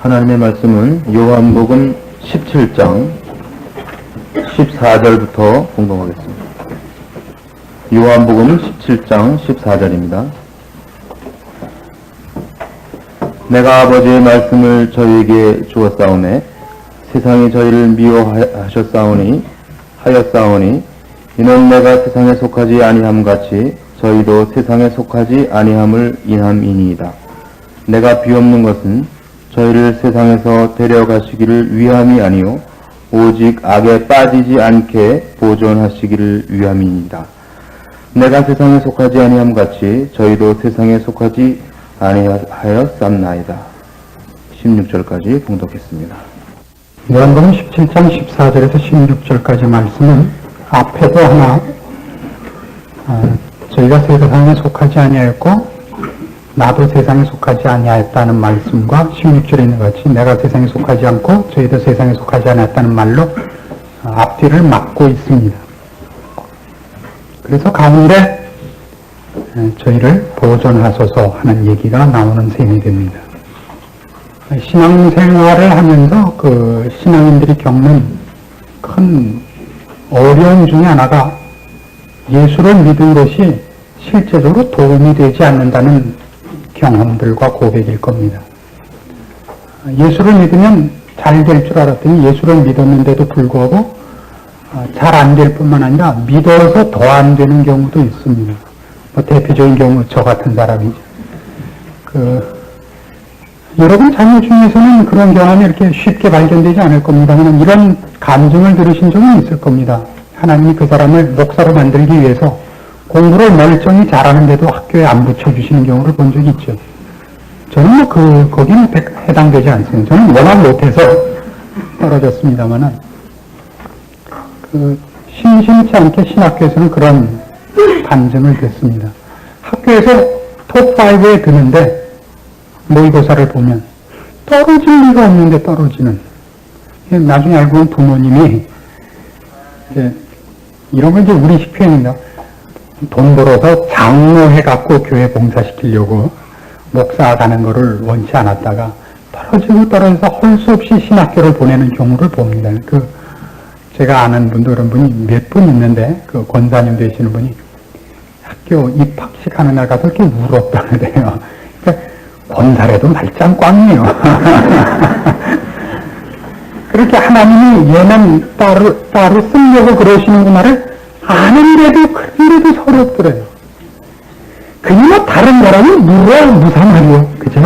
하나님의 말씀은 요한복음 17장 14절부터 공독하겠습니다. 요한복음 17장 14절입니다. 내가 아버지의 말씀을 저희에게 주었사오매 세상이 저희를 미워하였사오니 이는 내가 세상에 속하지 아니함 같이 저희도 세상에 속하지 아니함을 인함이니이다. 내가 비옵는 것은 저희를 세상에서 데려가시기를 위함이 아니요 오직 악에 빠지지 않게 보존하시기를 위함이니이다. 내가 세상에 속하지 아니함 같이 저희도 세상에 속하지 아니하였삼나이다. 16절까지 봉독했습니다. 요한복음 17장 14절에서 16절까지 말씀은 앞에도 하나 저희가 세상에 속하지 아니하였고 나도 세상에 속하지 아니하였다는 말씀과 16절에 있는 것 같이 내가 세상에 속하지 않고 저희도 세상에 속하지 아니하였다는 말로 앞뒤를 막고 있습니다. 그래서 가운데 저희를 보존하소서 하는 얘기가 나오는 셈이 됩니다. 신앙생활을 하면서 그 신앙인들이 겪는 큰 어려움 중에 하나가 예수를 믿은 것이 실제적으로 도움이 되지 않는다는 경험들과 고백일 겁니다. 예수를 믿으면 잘 될 줄 알았더니 예수를 믿었는데도 불구하고 잘 안 될 뿐만 아니라 믿어서 더 안 되는 경우도 있습니다. 대표적인 경우 저 같은 사람이죠. 여러분 자녀 중에서는 그런 경험이 이렇게 쉽게 발견되지 않을 겁니다만 이런 감정을 들으신 적은 있을 겁니다. 하나님이 그 사람을 목사로 만들기 위해서 공부를 멀쩡히 잘하는데도 학교에 안 붙여주시는 경우를 본 적이 있죠. 저는 거기는 해당되지 않습니다. 저는 워낙 못해서 떨어졌습니다만은, 심심치 않게 신학교에서는 그런 감정을 듣습니다. 학교에서 톱5에 드는데, 모의고사를 보면, 떨어질 리가 없는데 떨어지는. 나중에 알고 보면 부모님이, 이런 걸 이제 우리식 표현입니다. 돈 벌어서 장로해갖고 교회 봉사시키려고 목사 가는 거를 원치 않았다가 떨어져서 할 수 없이 신학교를 보내는 경우를 봅니다. 제가 아는 분도 그런 분이 몇 분 있는데, 권사님 되시는 분이 학교 입학식 하는 날 가서 이렇게 울었다 그래요. 그러니까 권사래도 말짱 꽝이에요. 그렇게 하나님이 얘는 따로 쓰려고 그러시는구나를 아는데도 그런데도 서럽더래요. 그냥 뭐 다른 거라면 무상하려, 그죠?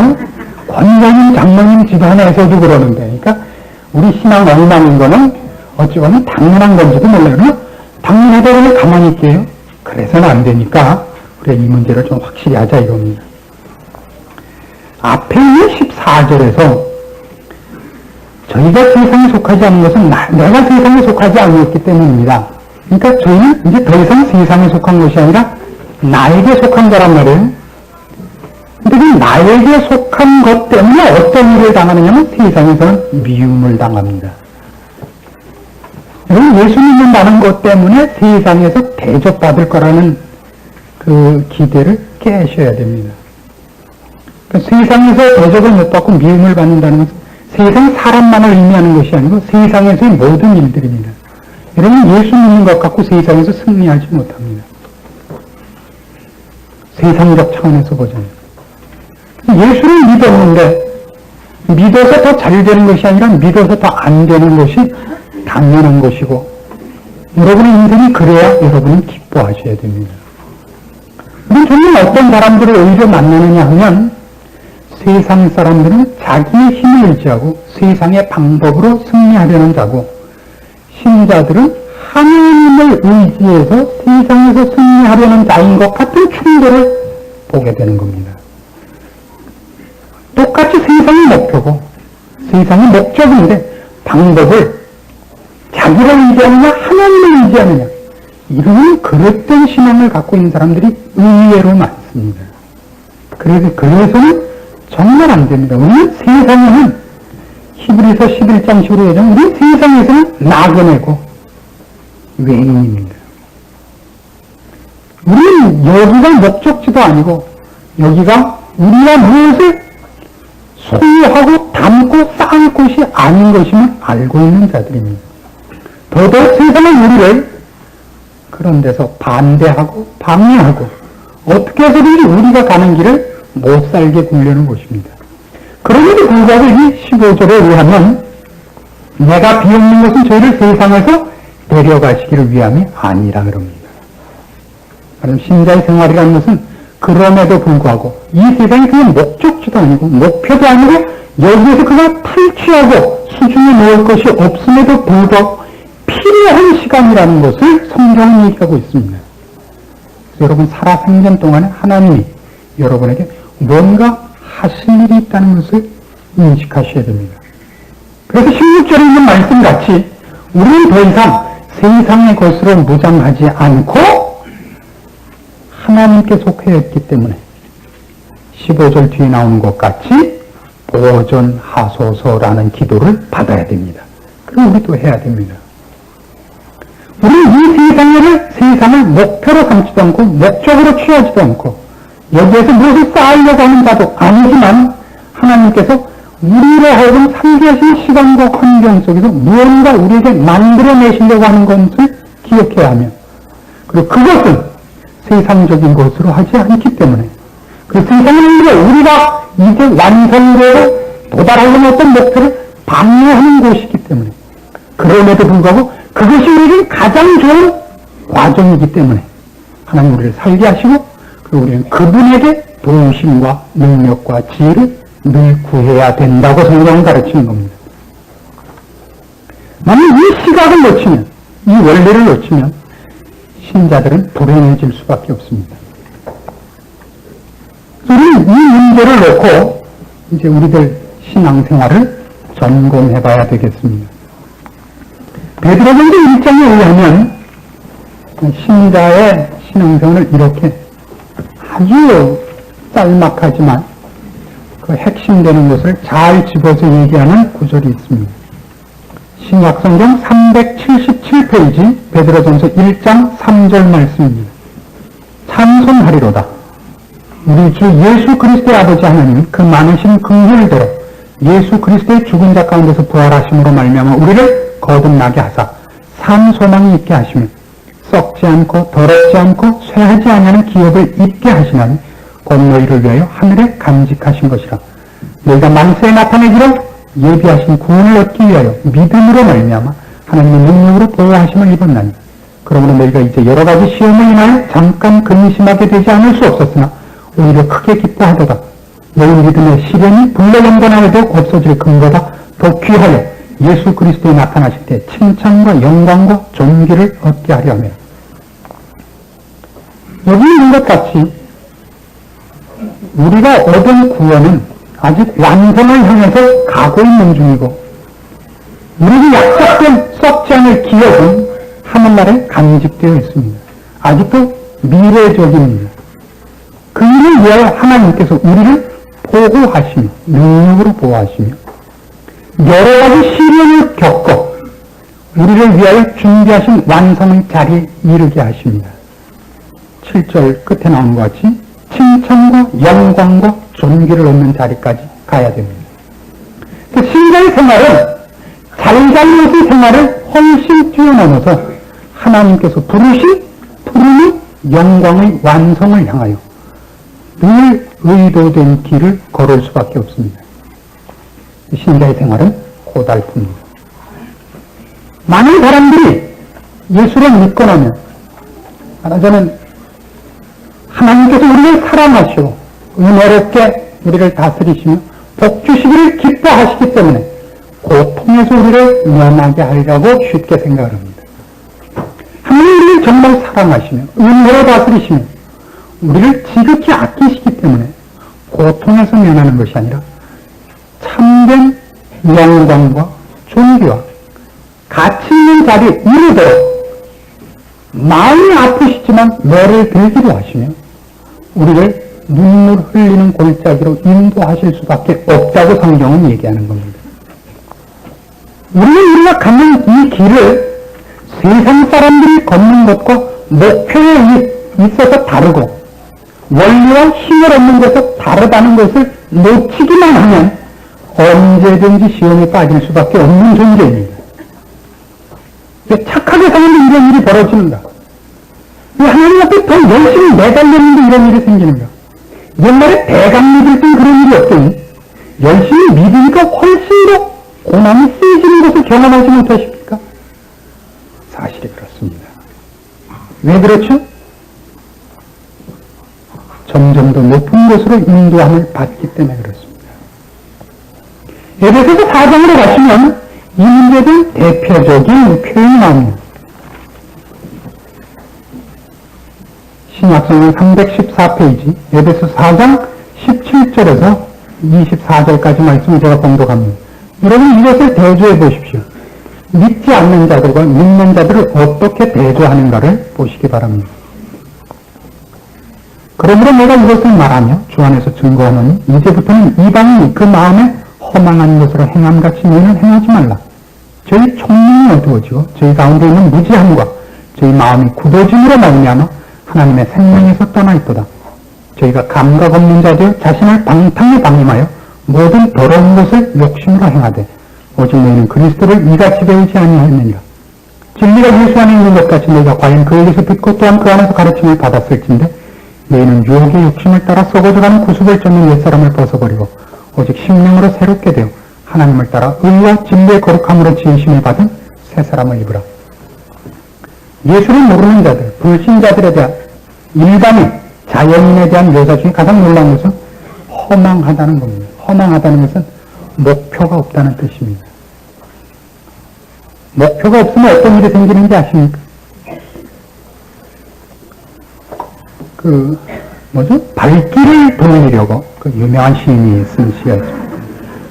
권사님, 장로님 집안에서도 그러는데, 그러니까 우리 신앙 엉망인 거는 어찌 보면 당연한 건지도 몰라요. 당연하다고 하면 가만히 있게요. 그래서는 안 되니까 우리가 이 문제를 좀 확실히 하자 이겁니다. 앞에 있는 14절에서 저희가 세상에 속하지 않은 것은 내가 세상에 속하지 않았기 때문입니다. 그러니까 저희는 이제 더 이상 세상에 속한 것이 아니라 나에게 속한 거란 말이에요. 근데 그 나에게 속한 것 때문에 어떤 일을 당하느냐면 세상에서는 미움을 당합니다. 예수 믿는다는 것 때문에 세상에서 대접받을 거라는 그 기대를 깨셔야 됩니다. 그러니까 세상에서 대접을 못 받고 미움을 받는다는 것은 세상 사람만을 의미하는 것이 아니고 세상에서의 모든 일들입니다. 여러분 예수 믿는 것 갖고 세상에서 승리하지 못합니다. 세상적 차원에서 보자면 예수를 믿었는데 믿어서 더 잘 되는 것이 아니라 믿어서 더 안 되는 것이 당연한 것이고 여러분의 인생이 그래야 여러분은 기뻐하셔야 됩니다. 그럼 저는 어떤 사람들을 오히려 만나느냐 하면 세상 사람들은 자기의 힘을 의지하고 세상의 방법으로 승리하려는 자고 신자들은 하나님을 의지해서 세상에서 승리하려는 자인 것 같은 충돌을 보게 되는 겁니다. 똑같이 세상의 목표고 세상의 목적인데 방법을 자기를 의지하느냐 하나님을 의지하느냐 이런 그릇된 신앙을 갖고 있는 사람들이 의외로 많습니다. 그래서는 정말 안 됩니다. 우리는 세상에는 히브리서 11장 15절 우리 세상에서는 나그네고 외인입니다. 우리는 여기가 목적지도 아니고 여기가 우리가 무엇을 소유하고 담고 것이 아닌 것임을 알고 있는 자들입니다. 더더욱 세상은 우리를 그런 데서 반대하고 방해하고 어떻게 해서든지 우리가 가는 길을 못 살게 굴려는 것입니다. 그럼에도 불구하고 이 15절에 의하면 내가 비옵는 것은 저희를 세상에서 데려가시기를 위함이 아니라 그럽니다. 그럼 신자의 생활이라는 것은 그럼에도 불구하고 이 세상이 그의 목적지도 아니고 목표도 아니고 여기에서 그가 탈취하고 수중에 놓을 것이 없음에도 불구하고 필요한 시간이라는 것을 성경은 얘기하고 있습니다. 그래서 여러분 살아생전 동안에 하나님이 여러분에게 뭔가 하실 일이 있다는 것을 인식하셔야 됩니다. 그래서 16절에 있는 말씀같이 우리는 더 이상 세상의 것으로 무장하지 않고 하나님께 속하였기 때문에 15절 뒤에 나오는 것 같이 보존하소서라는 기도를 받아야 됩니다. 그럼 우리도 해야 됩니다. 우리는 이 세상을 목표로 삼지도 않고 목적으로 취하지도 않고 여기에서 무엇을 쌓으려고 하는 자도 아니지만 하나님께서 우리로 하여금 살게 하신 시간과 환경 속에서 무언가 우리에게 만들어내시려고 하는 것을 기억해야 하며 그리고 그것은 세상적인 것으로 하지 않기 때문에 그 세상은 우리가 이제 완성되어 도달하려는 어떤 목표를 방해하는 곳이기 때문에 그럼에도 불구하고 그것이 우리에게 가장 좋은 과정이기 때문에 하나님 우리를 살게 하시고 그리고 우리는 그분에게 도우심과 능력과 지혜를 늘 구해야 된다고 성경은 가르치는 겁니다. 만약 이 시각을 놓치면 이 원리를 놓치면 신자들은 불행해질 수밖에 없습니다. 우리는 이 문제를 놓고 이제 우리들 신앙생활을 점검해 봐야 되겠습니다. 베드로전서 1장에 의하면 신자의 신앙생활을 이렇게 아주 짤막하지만 그 핵심되는 것을 잘 집어서 얘기하는 구절이 있습니다. 신약성경 377페이지 베드로전서 1장 3절 말씀입니다. 찬송하리로다. 우리 주 예수 그리스도의 아버지 하나님 그 많으신 긍휼대로 예수 그리스도의 죽은 자 가운데서 부활하심으로 말미암아 우리를 거듭나게 하사 산 소망이 있게 하시며 썩지 않고 더럽지 않고 쇠하지 아니하는 기업을 입게 하시나니 곧 너희를 위하여 하늘에 간직하신 것이라. 너희가 만세에 나타내기로 예비하신 구원을 얻기 위하여 믿음으로 말미암아 하나님의 능력으로 보호하심을 입었나니 그러므로 너희가 이제 여러 가지 시험을 인하여 잠깐 근심하게 되지 않을 수 없었으나 오히려 크게 기뻐하도다. 너희 믿음의 시련이 불로 연관하여도 없어질 근거가 더 귀하여 예수 그리스도에 나타나실 때 칭찬과 영광과 존귀를 얻게 하려 하며 여기 있는 것 같이 우리가 얻은 구원은 아직 완성을 향해서 가고 있는 중이고 우리에게 약속된 썩지 않을 기업은 하늘나라에 간직되어 있습니다. 아직도 미래적입니다. 그 일을 위하여 하나님께서 우리를 보호하시며 능력으로 보호하시며 여러 가지 시련을 겪어 우리를 위하여 준비하신 완성의 자리에 이르게 하십니다. 7절 끝에 나오는 것 같이 칭찬과 영광과 존귀를 얻는 자리까지 가야 됩니다. 신자의 생활은 잘잘못의 생활을 훨씬 뛰어넘어서 하나님께서 부르신 푸르미 영광의 완성을 향하여 늘 의도된 길을 걸을 수밖에 없습니다. 신자의 생활은 고달픕니다. 많은 사람들이 예수를 믿고 나면 저는 하나님께서 우리를 사랑하시고 은혜롭게 우리를 다스리시며 복 주시기를 기뻐하시기 때문에 고통에서 우리를 면하게 하려고 쉽게 생각을 합니다. 하나님 우리를 정말 사랑하시며 은혜로 다스리시며 우리를 지극히 아끼시기 때문에 고통에서 면하는 것이 아니라 참된 영광과 존귀와 가치 있는 자리에 이르도록 마음이 아프시지만 너를 들기로 하시며 우리를 눈물 흘리는 골짜기로 인도하실 수밖에 없다고 성경은 얘기하는 겁니다. 우리가 가는 이 길을 세상 사람들이 걷는 것과 목표에 있어서 다르고 원리와 힘을 얻는 데서 다르다는 것을 놓치기만 하면 언제든지 시험에 빠질 수밖에 없는 존재입니다. 착하게 사는데 이런 일이 벌어지는가? 하나님 앞에 더 열심히 매달렸는데 이런 일이 생기는가? 옛날에 대강 믿을 땐 그런 일이 없더니 열심히 믿으니까 훨씬 더 고난이 세지는 것을 경험하지 못하십니까? 사실이 그렇습니다. 왜 그렇죠? 점점 더 높은 곳으로 인도함을 받기 때문에 그렇습니다. 에베소서 4장으로 가시면 이 문제는 대표적인 표현이 나옵니다. 신약성경 314페이지 에베소 4장 17절에서 24절까지 말씀을 제가 봉독합니다. 여러분 이것을 대조해 보십시오. 믿지 않는 자들과 믿는 자들을 어떻게 대조하는가를 보시기 바랍니다. 그러므로 내가 이것을 말하며 주 안에서 증거하노니 이제부터는 이방인이 그 마음에 허망한 것으로 행함같이 너희는 행하지 말라. 저희 총명이 어두워지고 저희 가운데 있는 무지함과 저희 마음이 굳어짐으로 말미암아 하나님의 생명에서 떠나 있도다. 저희가 감각 없는 자들 자신을 방탕에 방임하여 모든 더러운 것을 욕심으로 행하되 오직 너희는 그리스도를 이같이 배우지 아니하였느니라. 진리가 예수 안에 있는 것 같이 너희가 과연 그에게서 듣고 또한 그 안에서 가르침을 받았을진데 너희는 유혹의 욕심을 따라 썩어져가는 구습을 쫓는 옛사람을 벗어버리고 오직 심령으로 새롭게 되어 하나님을 따라 의와 진리의 거룩함으로 지으심을 받은 새 사람을 입으라. 예수를 모르는 자들, 불신자들에 대한 일반인, 자연인에 대한 묘사 중에 가장 놀라운 것은 허망하다는 겁니다. 허망하다는 것은 목표가 없다는 뜻입니다. 목표가 없으면 어떤 일이 생기는지 아십니까? 발길을 돌리려고 그 유명한 시인이 쓴 시가 있습니다.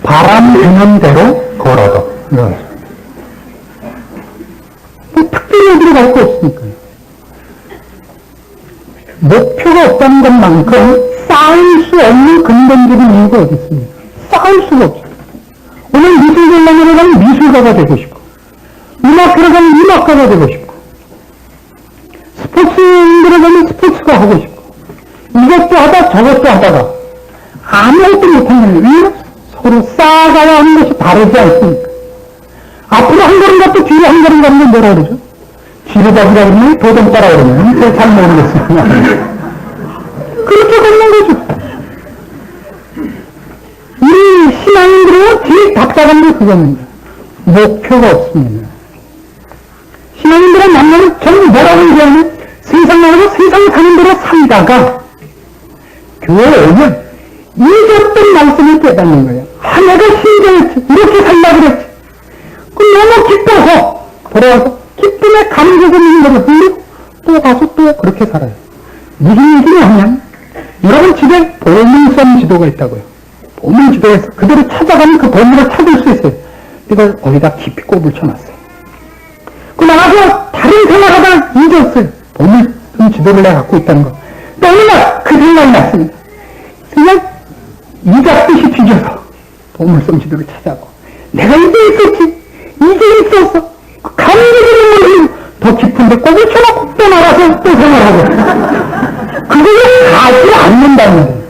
바람 드는 대로 걸어도. 특별히 어디로 갈 거 없으니까요. 목표가 없다는 것만큼 쌓을 수 없는 근본적인 이유가 어디 있습니까? 쌓을 수가 없어요. 오늘 미술관에 가면 미술가가 되고 싶고, 음악회로 가면 음악가가 되고 싶고, 스포츠인들에 가면 스포츠가 하고 싶고, 이것도 하다 저것도 하다가 아무것도 못하는 거예요. 왜? 서로 쌓아가야 하는 것이 다르지 않습니까? 앞으로 한 걸음 가도 뒤로 한 걸음 가는 건 뭐라 그러죠? 지르박이라 그러면 도dom따라 그러면 잘 모르겠어요. 그렇게 걷는 거죠. 우리 신앙인들은 제일 답답한 게 그겁니다. 목표가 없습니다. 신앙인들은 만나면 전부 뭐라고 얘기하면 세상 나가서 세상 사는 대로 살다가 교회에 오면 잊었던 말씀을 깨닫는 거예요. 내가 신경했지. 이렇게 살려고 그랬지. 너무 기뻐서 돌아와서 기쁨의 감격을 있는 것을 흘리고 또 가서 또 그렇게 살아요. 무슨 얘기를 하냐면 여러분 집에 보물섬 지도가 있다고요. 보물 지도에서 그대로 찾아가면 그 보물을 찾을 수 있어요. 이걸 어디다 깊이 꼽을 쳐놨어요. 그 나가서 다른 생각하다가 잊었어요. 보물섬 지도를 내가 갖고 있다는 거. 또 어느 날 그 생각이 났습니다. 그냥 이잡듯이 뒤져서 보물섬 지도를 찾아고 내가 이게 있었지. 이게 있었어. 그 감격이 있는 걸 더 깊은데 꼽을 쳐놓고 또 나가서 또 생각하고 그거를 가지 않는다는 거예요.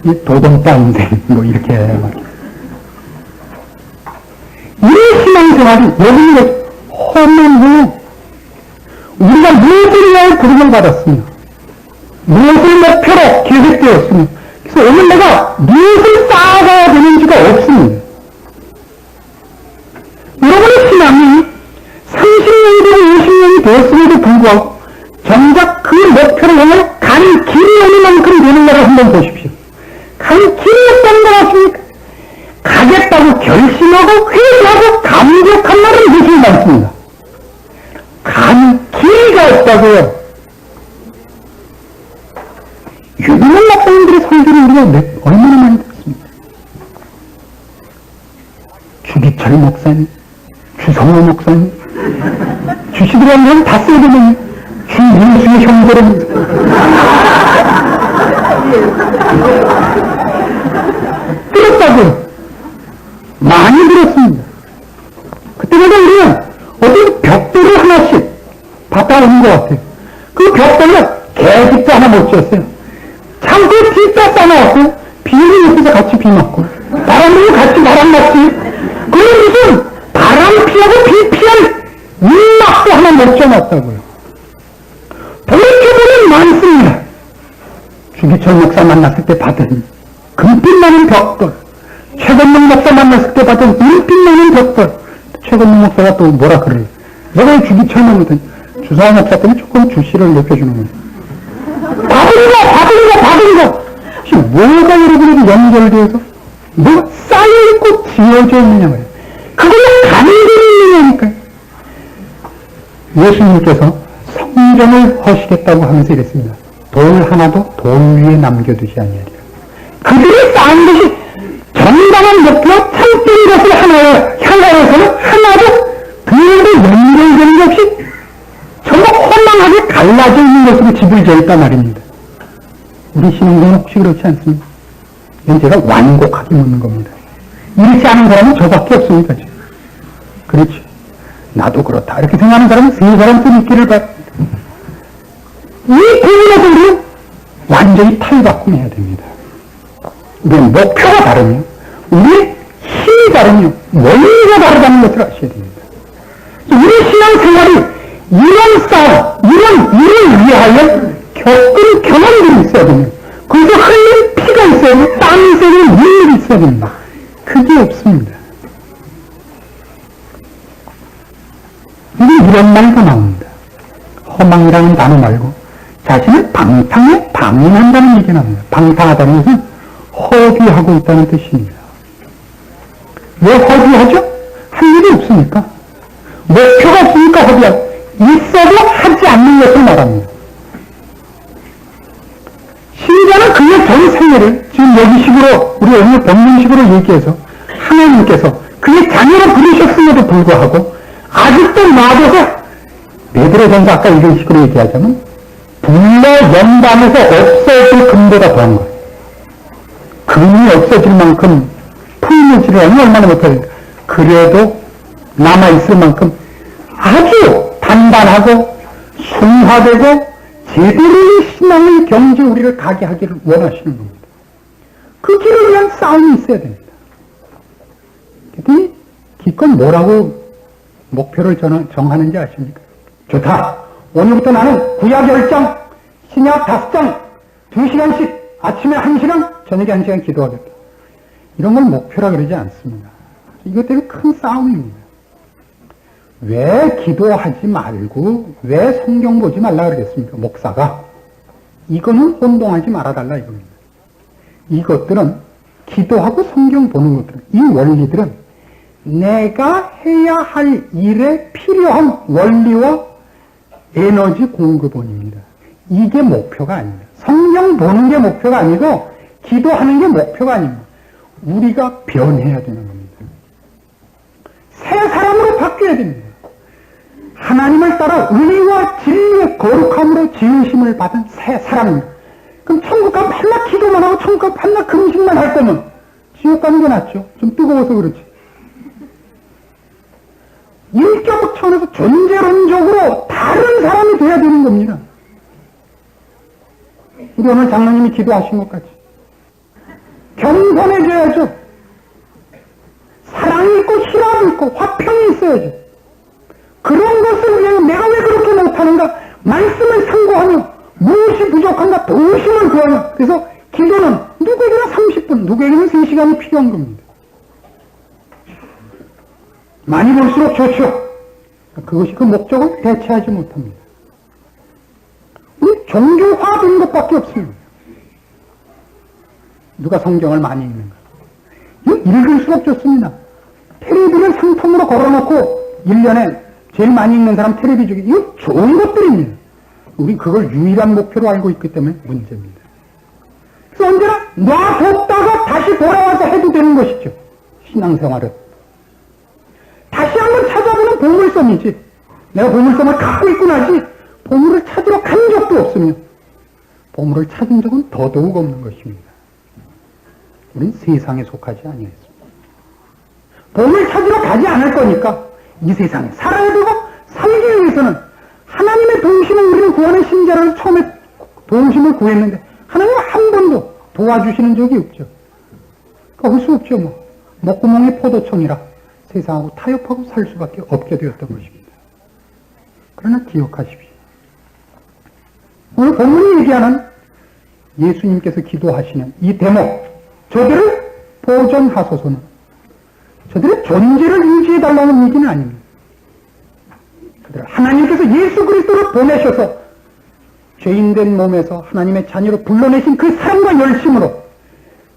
이 도dom따 인생 뭐 이렇게 말이에요. 이 신앙생활이 여기는 험한데 우리가 무엇을 위하여 부름을 받았으며 무엇을 목표로 계획되었으며 그래서 오늘 내가 무엇을 쌓아가야 되는지가 없습니다. 여러분의 신앙이 30년이 되고 50년이 되었음에도 불구하고 정작 그 목표를 향해 간 길이 어느 만큼 되는가를 한번 보십시오. 간 길이 없다는 걸 아십니까? 가겠다고 결심하고 회개하고 감격한 말은 무슨 말씀입니다. 간 길이가 없다고요. 유명한 목사님들의 설교를 우리가 얼마나 많이 들었습니까? 주기철 목사님, 주성호 목사님, 주시들이라는 건 다 써야 되거든요. 주민수의 형제를 들었다고요. 많이 들었습니다. 그때마다 우리는 어떤 벽돌을 하나씩 받아오는 것 같아요. 그 벽돌을 계집도 하나 못 지었어요. 창고에 뒷다 싸놓았어요. 비를 옆에서 같이 비 맞고 사람들이 같이 바람났지. 그럼 무슨 바람 피하고 비 피할 문막도 하나 못 져놨다고요. 돌이켜보면 많습니다. 주기철 목사 만났을 때 받은 금빛 나는 벽돌, 최건능 목사 만났을 때 받은 은빛 나는 벽돌. 최건능 목사가 또 뭐라 그래요? 내가 주기철 만났더니 주사 목사 때문에 조금 주씨를 높여주는 거예요. 받은 거! 지금 뭐가 여러분에게 연결되어서 뭐 쌓여있고 지어져 있느냐 말이에요. 그걸로 간결히 있느냐니까요. 예수님께서 성전을 허시겠다고 하면서 이랬습니다. 돌 하나도 돌 위에 남겨두지 아니하리라. 그들이 쌓은 것이 정당한 목표와 참된 것을 향하여서는 하나도 그에도 연결되는 게 없이 전부 허망하게 갈라져 있는 것으로 집을 지었단 말입니다. 우리 신앙생활 혹시 그렇지 않습니까? 이건 제가 완곡하게 묻는 겁니다. 이렇지 않은 사람은 저밖에 없습니다. 지금. 그렇죠. 나도 그렇다. 이렇게 생각하는 사람은 세 사람쯤 있기를 바랍니다. 이 부분에서 우리는 완전히 탈바꿈해야 됩니다. 우리의 목표가 다르며, 우리의 힘이 다르며, 원리가 다르다는 것을 아셔야 됩니다. 우리 신앙생활이 이런 싸움, 이런 일을 위하여 겪은 경험들이 있어야 됩니다. 거기서 흘린 피가 있어야 됩니다. 땀이 있어야 됩니다. 눈물이 있어야 됩니다. 그게 없습니다. 이런 말도 나옵니다. 허망이라는 단어 말고 자신을 방탕에 방임한다는 얘기가 나옵니다. 방탕하다는 것은 허비하고 있다는 뜻입니다. 왜 허비하죠? 할 일이 없으니까. 목표가 없으니까 허비하고, 있어도 하지 않는 것을 말합니다. 신자는 그의 전 생애를 지금 여기식으로, 우리 오늘 본문식으로 얘기해서 하나님께서 그의 자녀로 부르셨음에도 불구하고 아직도 놔둬서, 베드로전서 아까 이런 식으로 얘기하자면 불러 연단에서 없어질 금보다 더한 거예요. 금이 없어질 만큼 풀물 치료하면 얼마나 못하니까. 그래도 남아있을 만큼 아주 단단하고 순화되고 제대로의 신앙의 경지 우리를 가게 하기를 원하시는 겁니다. 그 길을 위한 싸움이 있어야 됩니다. 그랬더니 기껏 뭐라고 목표를 정하는지 아십니까? 좋다. 오늘부터 나는 구약 10장, 신약 5장, 2시간씩 아침에 1시간, 저녁에 1시간 기도하겠다. 이런 걸 목표라 그러지 않습니다. 이것 때문에 큰 싸움입니다. 왜 기도하지 말고 왜 성경 보지 말라 그러겠습니까? 목사가. 이거는 혼동하지 말아달라 이겁니다. 이것들은 기도하고 성경 보는 것들은, 이 원리들은 내가 해야 할 일에 필요한 원리와 에너지 공급원입니다. 이게 목표가 아닙니다. 성경 보는 게 목표가 아니고 기도하는 게 목표가 아닙니다. 우리가 변해야 되는 겁니다. 새 사람으로 바뀌어야 됩니다. 하나님을 따라 의와 진리의 거룩함으로 지으심을 받은 새 사람입니다. 그럼 천국 가면 맨날 기도만 하고 천국 가면 맨날 금식만 할 거면 지옥 가는 게 낫죠. 좀 뜨거워서 그렇지. 인격 차원에서 존재론적으로 다른 사람이 돼야 되는 겁니다. 우리 오늘 장로님이 기도하신 것 같이 겸손해져야죠. 사랑이 있고 희락이 있고 화평이 있어야죠. 그런 것을 위해 내가 왜 그렇게 못하는가? 말씀을 상고하며 무엇이 부족한가? 도심을 구하며. 그래서 기도는 누구에게나 30분, 누구에게는 3시간이 필요한 겁니다. 많이 볼수록 좋죠. 그것이 그 목적을 대체하지 못합니다. 우리 종교화된 것밖에 없습니다. 누가 성경을 많이 읽는가? 읽을수록 좋습니다. 텔레비를 상품으로 걸어놓고 1년에 제일 많이 읽는 사람 텔레비 중에 이거 좋은 것들입니다. 우리 그걸 유일한 목표로 알고 있기 때문에 문제입니다. 그래서 언제나 놔뒀다가 다시 돌아와서 해도 되는 것이죠. 신앙생활은. 다시 한번 찾아보는 보물섬이지. 내가 보물섬을 갖고 있고 나지 보물을 찾으러 간 적도 없으며 보물을 찾은 적은 더더욱 없는 것입니다. 우린 세상에 속하지 아니했습니다. 보물 찾으러 가지 않을 거니까 이 세상에 살아야 되고 살기 위해서는 하나님의 도우심을 우리를 구하는 신자를 처음에 도우심을 구했는데 하나님은 한 번도 도와주시는 적이 없죠. 할 수 없죠 뭐. 목구멍이 포도청이라 세상하고 타협하고 살 수밖에 없게 되었던 것입니다. 그러나 기억하십시오. 오늘 본문이 얘기하는 예수님께서 기도하시는 이 대목, 저들을 보존하소서는 저들의 존재를 유지해달라는 얘기는 아닙니다. 그들 하나님께서 예수 그리스도를 보내셔서 죄인된 몸에서 하나님의 자녀로 불러내신 그 사랑과 열심으로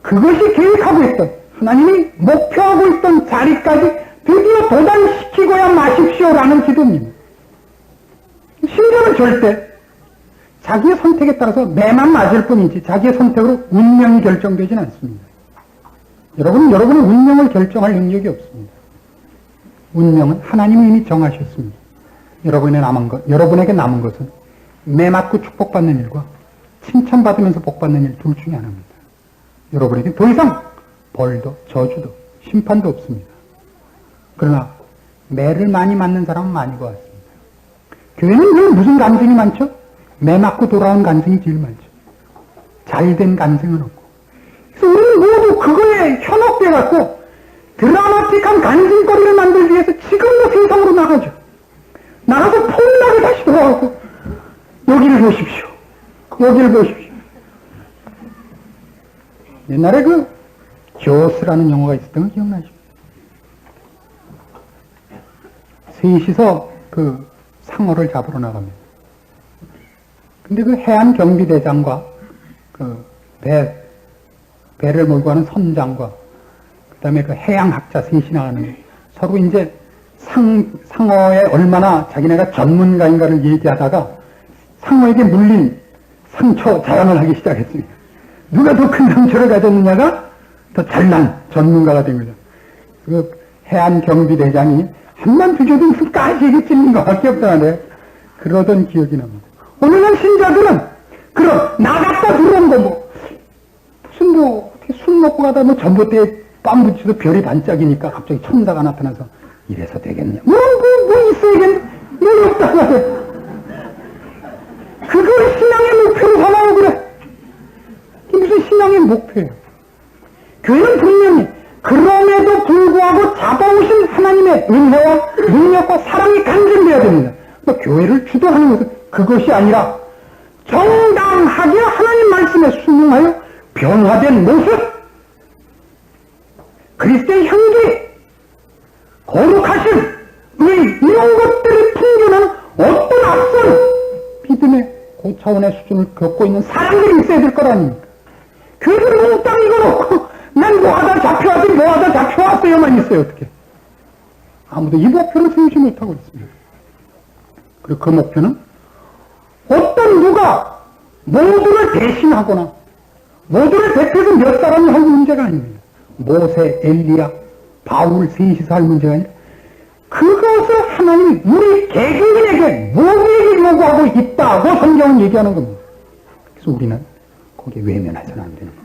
그것이 계획하고 있던 하나님이 목표하고 있던 자리까지 드디어 도달시키고야 마십시오라는 기도입니다. 신자는 절대 자기의 선택에 따라서 매만 맞을 뿐이지 자기의 선택으로 운명이 결정되진 않습니다. 여러분은 여러분의 운명을 결정할 능력이 없습니다. 운명은 하나님이 이미 정하셨습니다. 여러분에게 남은 것은 매 맞고 축복받는 일과 칭찬받으면서 복받는 일 둘 중에 하나입니다. 여러분에게 더 이상 벌도 저주도 심판도 없습니다. 그러나 매를 많이 맞는 사람은 많이 보았습니다. 교회는 늘 무슨 간증이 많죠? 매 맞고 돌아온 간증이 제일 많죠. 잘된 간증은 없고. 그래서 우리는 모두 그거에 현혹돼갖고 드라마틱한 간증거리를 만들기 위해서 지금도 세상으로 나가죠. 나가서 폼나게 다시 돌아오고 여기를 보십시오. 여기를 보십시오. 옛날에 그 조스라는 영화가 있었던 거 기억나시죠? 셋이서 그 상어를 잡으러 나갑니다. 근데 그 해안 경비대장과 그 배를 몰고 가는 선장과 그 다음에 그 해양학자 셋이 나가는데 서로 이제 상어에 얼마나 자기네가 전문가인가를 얘기하다가 상어에게 물린 상처 자랑을 하기 시작했습니다. 누가 더 큰 상처를 가졌느냐가 더 잘난 전문가가 된 거죠. 그 해안 경비대장이 한만 뒤져도 무슨 까지게 찔린 것밖에 없다는데 그러던 기억이 납니다. 오늘날 신자들은 그럼 나갔다 들어온 거 무슨 술 먹고 가다 전봇대에 빰 붙여도 별이 반짝이니까 갑자기 천사가 나타나서 이래서 되겠냐. 뭐 있어야겠네. 뭐 없다 말이야. 그걸 신앙의 목표로 삼아요 그래. 이게 무슨 신앙의 목표예요. 교회는 분명히 그럼에도 불구하고 잡아오신 하나님의 은혜와 능력과 사랑이 간증되어야 됩니다. 그러니까 교회를 주도하는 것은 그것이 아니라 정당하게 하나님 말씀에 순응하여 변화된 모습, 그리스도의 향기, 거룩하심, 이런 것들이 풍겨나는 어떤 앞선 믿음의 고차원의 수준을 겪고 있는 사람들이 있어야 될 거라니까. 교회를 몽땅 이거놓고 난 뭐하다 잡혀왔지 뭐하다 잡혀왔어요만 있어요. 어떻게 아무도 이 목표를 세우지 못하고 있습니다. 그리고 그 목표는 어떤 누가 모두를 대신하거나 모두를 대표해서 몇 사람이 할 문제가 아닙니다. 모세, 엘리야, 바울 셋이서 할 문제가 아니라 그것을 하나님이 우리 개개인에게 모두에게 요구하고 있다고 성경은 얘기하는 겁니다. 그래서 우리는 거기에 외면하지는 안 되는 겁니다.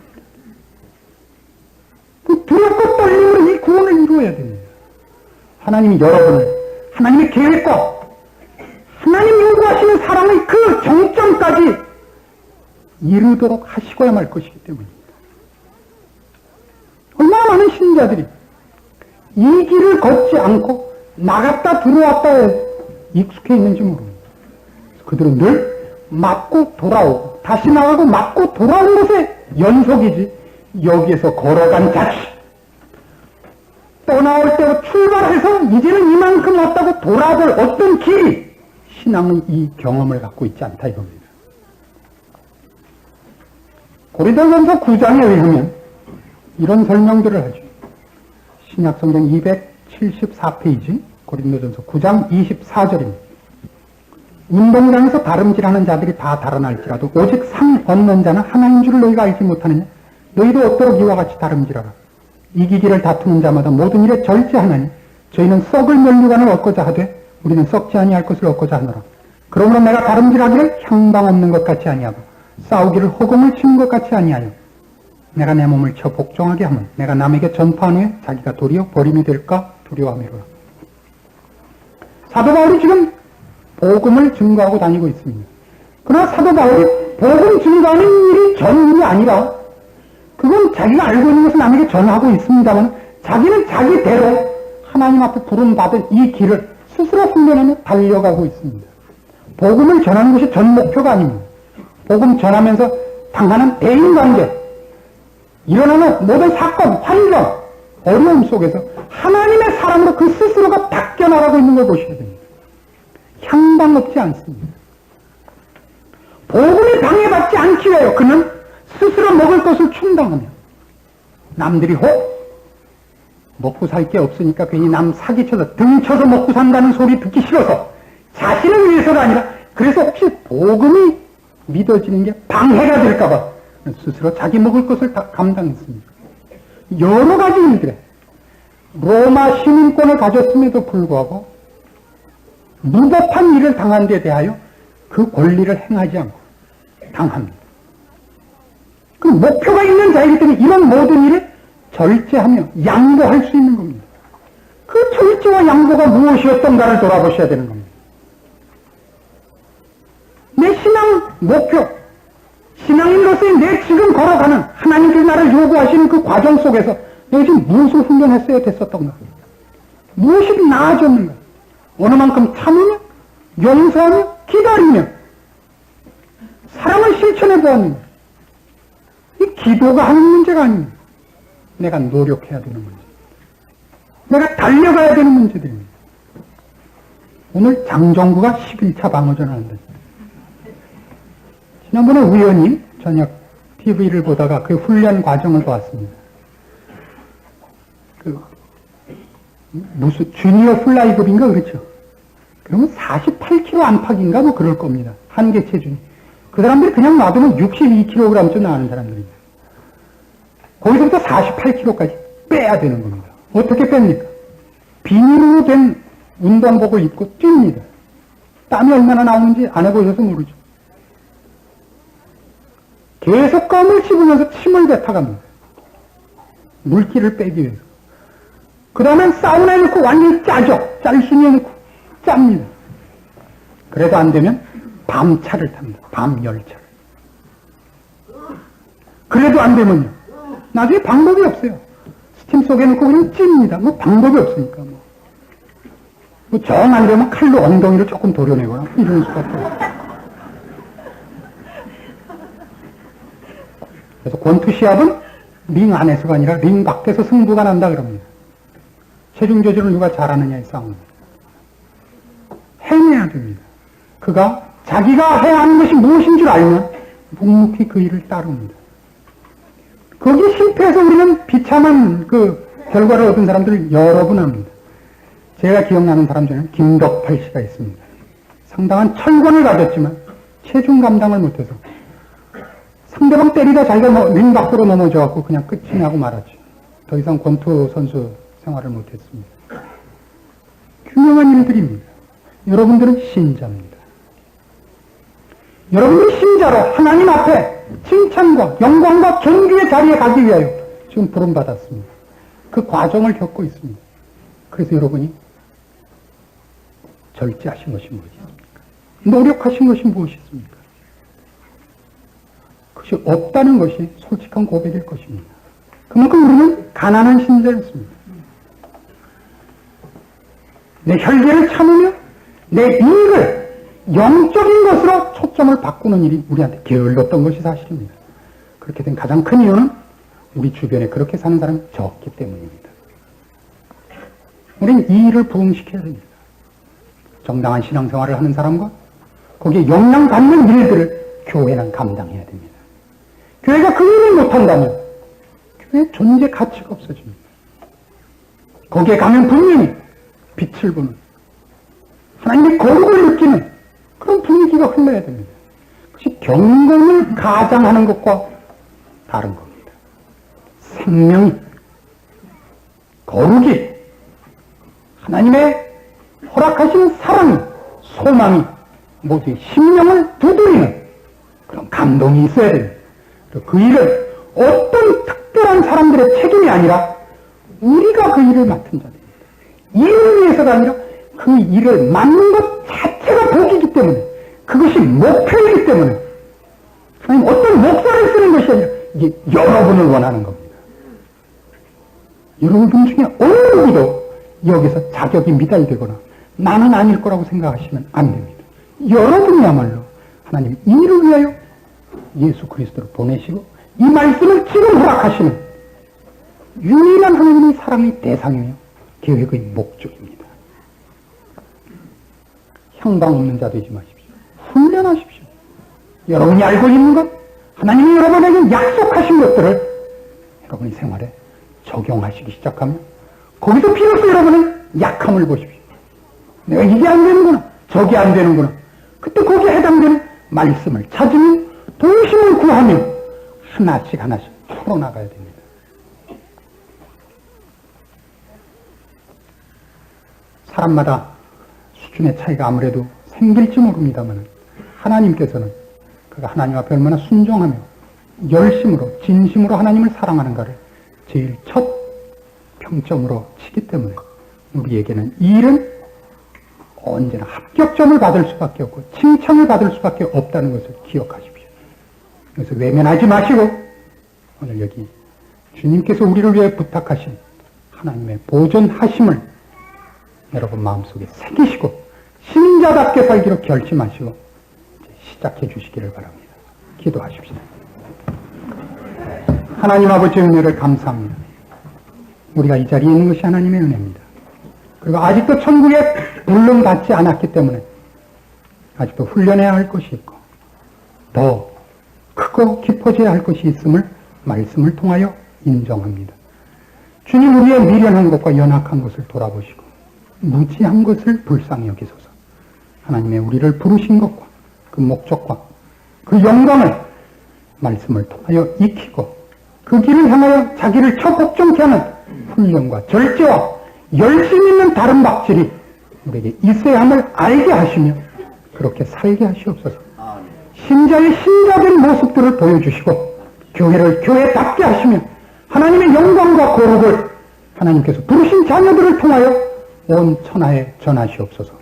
그 두렵고 떨림으로 이 구원을 이루어야 됩니다. 하나님이 여러분을 하나님의 계획과 하나님 요구하시는 사랑의 그 정점까지 이루도록 하시고야 말 것이기 때문입니다. 얼마나 많은 신자들이 이 길을 걷지 않고 나갔다 들어왔다에 익숙해 있는지 모릅니다. 그들은 늘 맞고 돌아오고 다시 나가고 맞고 돌아온 것의 연속이지 여기에서 걸어간 자취 또 나올 때 출발해서 이제는 이만큼 왔다고 돌아볼 어떤 길이 신앙의 이 경험을 갖고 있지 않다 이겁니다. 고린도전서 9장에 의하면 이런 설명들을 하죠. 신약성경 274페이지 고린도전서 9장 24절입니다. 운동장에서 다름질하는 자들이 다 달아날지라도 오직 상 얻는 자는 하나인 줄을 너희가 알지 못하느냐. 너희도 어도록 이와 같이 다름질하라. 이기기를 다투는 자마다 모든 일에 절제하나니 저희는 썩을 면류관을 얻고자 하되 우리는 썩지 아니할 것을 얻고자 하노라. 그러므로 내가 다름질하기를 향방 없는 것 같이 아니하고 싸우기를 허공을 치는 것 같이 아니하여 내가 내 몸을 쳐 복종하게 하면 내가 남에게 전파한 후에 자기가 도리어 버림이 될까 두려워하미로라. 사도 바울이 지금 복음을 증거하고 다니고 있습니다. 그러나 사도 바울이 복음 증거하는 일이 전 일이 아니라 그건 자기가 알고 있는 것을 남에게 전하고 있습니다만 자기는 자기대로 하나님 앞에 부름받은 이 길을 스스로 훈련하며 달려가고 있습니다. 복음을 전하는 것이 전 목표가 아닙니다. 복음 전하면서 당하는 대인관계, 일어나는 모든 사건, 환경, 어려움 속에서 하나님의 사람으로 그 스스로가 바뀌어나가고 있는 걸 보셔야 됩니다. 향방 없지 않습니다. 복음이 방해받지 않기 위하여 그는 스스로 먹을 것을 충당하며 남들이 혹 먹고 살 게 없으니까 괜히 남 사기쳐서 등쳐서 먹고 산다는 소리 듣기 싫어서 자신을 위해서가 아니라 그래서 혹시 복음이 믿어지는 게 방해가 될까봐 스스로 자기 먹을 것을 다 감당했습니다. 여러 가지 일들에 로마 시민권을 가졌음에도 불구하고 무법한 일을 당한 데 대하여 그 권리를 행하지 않고 당합니다. 그 목표가 있는 자이기 때문에 이런 모든 일을 절제하며 양보할 수 있는 겁니다. 그 절제와 양보가 무엇이었던가를 돌아보셔야 되는 겁니다. 내 신앙 목표, 신앙인으로서의 내 지금 걸어가는 하나님께서 나를 요구하시는 그 과정 속에서 내가 지금 무엇을 훈련했어야 됐었던가? 무엇이 나아졌는가? 어느 만큼 참으며, 용서하며, 기다리며 사랑을 실천해 보았는가? 이 기도가 하는 문제가 아닙니다. 내가 노력해야 되는 문제, 내가 달려가야 되는 문제들입니다. 오늘 장정구가 11차 방어전을 한다. 지난번에 우연히 저녁 TV를 보다가 그 훈련 과정을 보았습니다. 무슨 주니어 플라이급인가 그렇죠? 그러면 48kg 안팎인가 뭐 그럴 겁니다. 한계 체중이. 그 사람들이 그냥 놔두면 62kg쯤 나가는 사람들입니다. 거기서부터 48kg까지 빼야 되는 겁니다. 어떻게 뺍니까? 비닐로 된 운동복을 입고 뜁니다. 땀이 얼마나 나오는지 안 해보셔서 모르죠. 계속 껌을 씹으면서 침을 뱉어갑니다. 물기를 빼기 위해서. 그 다음엔 사우나에 넣고 완전히 짜죠. 짤순이에 넣고 짭니다. 그래도 안 되면 밤차를 탑니다. 밤 열차를. 그래도 안 되면요. 나중에 방법이 없어요. 스팀 속에 넣고 그냥 찝니다. 뭐 방법이 없으니까 뭐 정 안 되면 칼로 엉덩이를 조금 도려내거나 이런 수밖에 없어요. 그래서 권투 시합은 링 안에서가 아니라 링 밖에서 승부가 난다 그럽니다. 체중 조절을 누가 잘하느냐의 싸움입니다. 해내야 됩니다. 그가 자기가 해야 하는 것이 무엇인 줄 알면 묵묵히 그 일을 따릅니다. 거기 실패해서 우리는 비참한 그 결과를 얻은 사람들 여러 분 합니다. 제가 기억나는 사람 중에는 김덕팔 씨가 있습니다. 상당한 철권을 가졌지만 체중 감당을 못해서 상대방 때리다 자기가 링 밖으로 넘어져갖고 그냥 끝이 나고 말았죠. 더 이상 권투 선수 생활을 못했습니다. 균형한 일들입니다. 여러분들은 신자입니다. 여러분들이 신자로 하나님 앞에 칭찬과 영광과 존귀의 자리에 가기 위하여 지금 부름받았습니다. 그 과정을 겪고 있습니다. 그래서 여러분이 절제하신 것이 무엇이 있습니까? 노력하신 것이 무엇이 있습니까? 그것이 없다는 것이 솔직한 고백일 것입니다. 그만큼 우리는 가난한 신자였습니다. 내 혈기를 참으며 내 이익을 영적인 것으로 초점을 바꾸는 일이 우리한테 게을렀던 것이 사실입니다. 그렇게 된 가장 큰 이유는 우리 주변에 그렇게 사는 사람이 적기 때문입니다. 우리는 이 일을 부응시켜야 됩니다. 정당한 신앙생활을 하는 사람과 거기에 영향받는 일들을 교회는 감당해야 됩니다. 교회가 그 일을 못한다면 교회의 존재 가치가 없어집니다. 거기에 가면 분명히 빛을 보는 하나님의 거룩을 느끼는 그런 분위기가 흘러야 됩니다. 그것이 경건을 가장하는 것과 다른 겁니다. 생명이, 거룩이, 하나님의 허락하시는 사랑이, 소망이 모두의 심령을 두드리는 그런 감동이 있어야 됩니다. 그 일은 어떤 특별한 사람들의 책임이 아니라 우리가 그 일을 맡은 자입니다. 일을 위해서가 아니라 그 일을 맡는 것 자체가 복이기 때문에, 그것이 목표이기 때문에 하나님 어떤 목사를 쓰는 것이 아니라 이게 여러분을 원하는 겁니다. 여러분 중에 어느 누구도 여기서 자격이 미달되거나 나는 아닐 거라고 생각하시면 안 됩니다. 여러분이야말로 하나님 이를 위하여 예수 그리스도를 보내시고 이 말씀을 지금 허락하시는 유일한 하나님의 사랑의 대상이며 계획의 목적입니다. 향방 없는 자 되지 마십시오. 훈련하십시오. 여러분이 알고 있는 것, 하나님이 여러분에게 약속하신 것들을 여러분이 생활에 적용하시기 시작하면 거기서 비로소 여러분의 약함을 보십시오. 내가 이게 안 되는구나, 저게 안 되는구나. 그때 거기에 해당되는 말씀을 찾으며 도심을 구하며 하나씩 하나씩 풀어나가야 됩니다. 사람마다 수준의 차이가 아무래도 생길지 모릅니다만 하나님께서는 그가 하나님 앞에 얼마나 순종하며 열심으로 진심으로 하나님을 사랑하는가를 제일 첫 평점으로 치기 때문에 우리에게는 이 일은 언제나 합격점을 받을 수밖에 없고 칭찬을 받을 수밖에 없다는 것을 기억하십시오. 그래서 외면하지 마시고 오늘 여기 주님께서 우리를 위해 부탁하신 하나님의 보존하심을 여러분 마음속에 새기시고 신자답게 살기로 결심하시고 시작해 주시기를 바랍니다. 기도하십시다. 하나님 아버지의 은혜를 감사합니다. 우리가 이 자리에 있는 것이 하나님의 은혜입니다. 그리고 아직도 천국에 불름받지 않았기 때문에 아직도 훈련해야 할 것이 있고 더 크고 깊어져야 할 것이 있음을 말씀을 통하여 인정합니다. 주님 우리의 미련한 것과 연약한 것을 돌아보시고 무지한 것을 불쌍히 여기소서. 하나님의 우리를 부르신 것과 그 목적과 그 영광을 말씀을 통하여 익히고 그 길을 향하여 자기를 처복종케 하는 훈련과 절제와 열심 있는 다른 박질이 우리에게 있어야 함을 알게 하시며 그렇게 살게 하시옵소서. 신자의 신자된 모습들을 보여주시고 교회를 교회답게 하시며 하나님의 영광과 거룩을 하나님께서 부르신 자녀들을 통하여 온 천하에 전하시옵소서.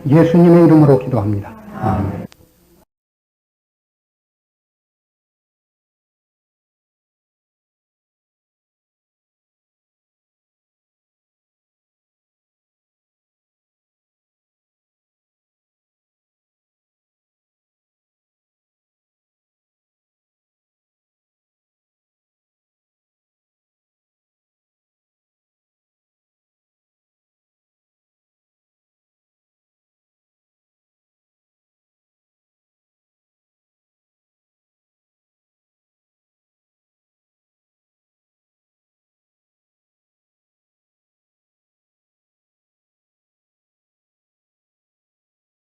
예수님의 이름으로 기도합니다. 아멘.